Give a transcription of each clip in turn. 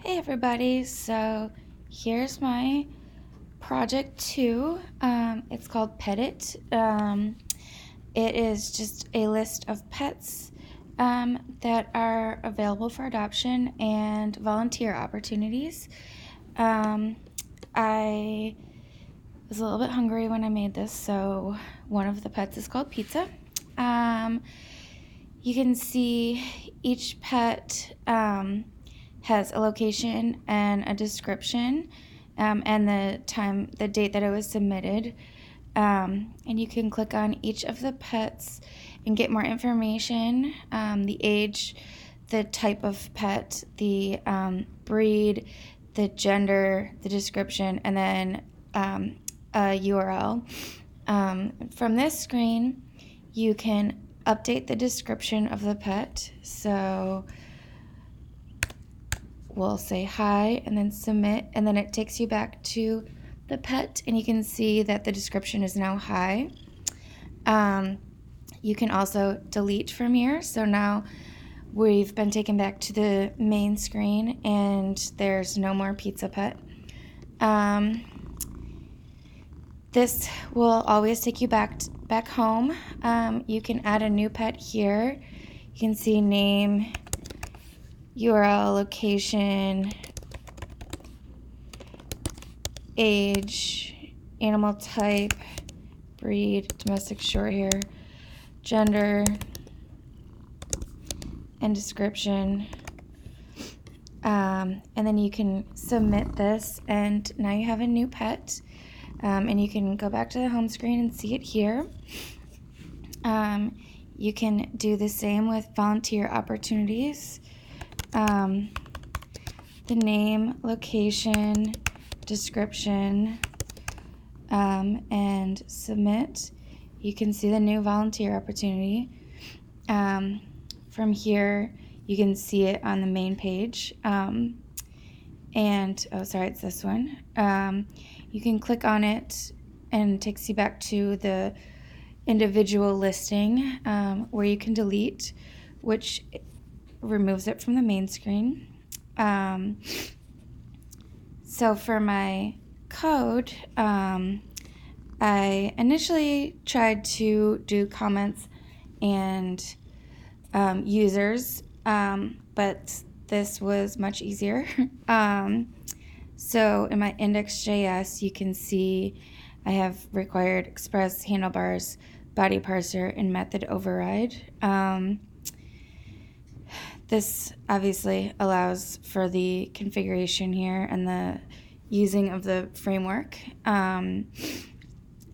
Hey everybody, so here's my project 2. It's called PetIt. It is just a list of pets that are available for adoption and volunteer opportunities. I was a little bit hungry when I made this, so one of the pets is called Pizza. You can see each pet has a location and a description, and the date that it was submitted. And you can click on each of the pets and get more information, the age, the type of pet, the breed, the gender, the description, and then a URL. From this screen, you can update the description of the pet. So we'll say hi and then submit, and then it takes you back to the pet, and you can see that the description is now hi. You can also delete from here. So now we've been taken back to the main screen and there's no more Pizza Pet. This will always take you back home. You can add a new pet here. You can see name, URL, location, age, animal type, breed, domestic shorthair, gender, and description. And then you can submit this, and now you have a new pet. And you can go back to the home screen and see it here. You can do the same with volunteer opportunities. The name, location, description, and submit. You can see the new volunteer opportunity. From here, you can see it on the main page. It's this one. You can click on it and it takes you back to the individual listing where you can delete, which removes it from the main screen. So for my code, I initially tried to do comments and users, but this was much easier. So in my index.js, you can see I have required express, handlebars, body parser, and method override. This obviously allows for the configuration here and the using of the framework. And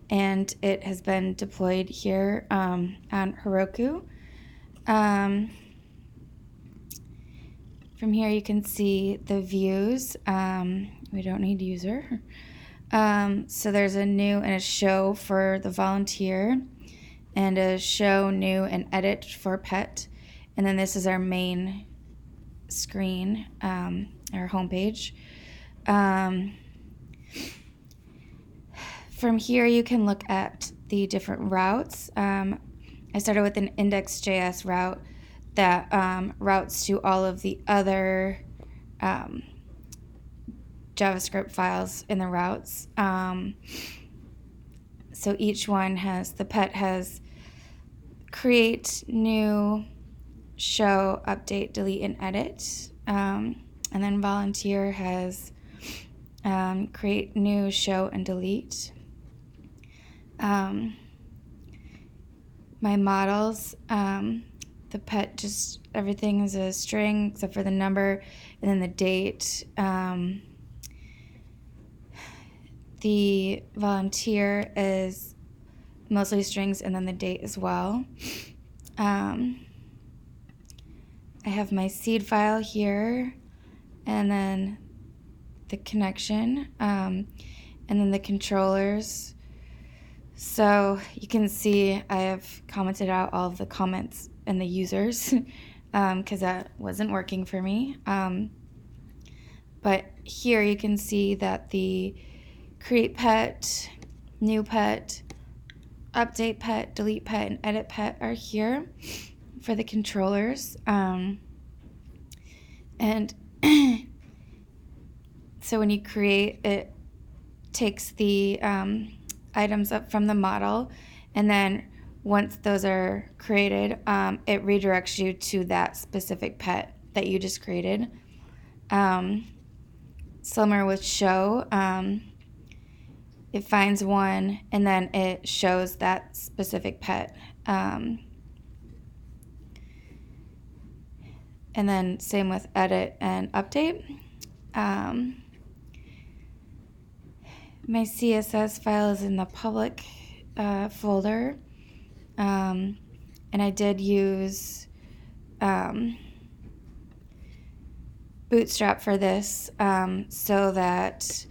it has been deployed here on Heroku. From here you can see the views. We don't need user. So there's a new and a show for the volunteer, and a show, new, and edit for pet. And then this is our main screen, our homepage. From here you can look at the different routes. I started with an index.js route that routes to all of the other JavaScript files in the routes. So each one the pet has create, new, show, update, delete, and edit. And then volunteer has create, new, show, and delete. My models, the pet, just everything is a string except for the number and then the date. The volunteer is mostly strings and then the date as well. I have my seed file here, and then the connection, and then the controllers. So you can see I have commented out all of the comments and the users because that wasn't working for me. But here you can see that the create pet, new pet, update pet, delete pet, and edit pet are here for the controllers. And So when you create, it takes the items up from the model, and then once those are created, it redirects you to that specific pet that you just created. Similar with show, it finds one and then it shows that specific pet. And then same with edit and update. My CSS file is in the public folder, and I did use Bootstrap for this so that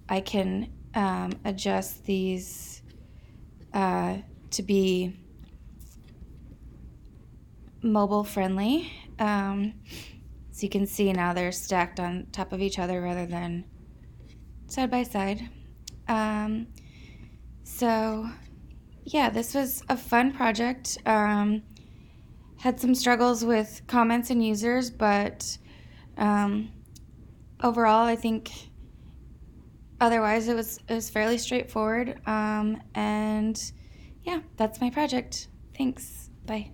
I can adjust these to be mobile friendly. So you can see now they're stacked on top of each other rather than side by side. So yeah, this was a fun project. Had some struggles with comments and users, but overall I think otherwise it was fairly straightforward. And yeah, that's my project. Thanks. Bye.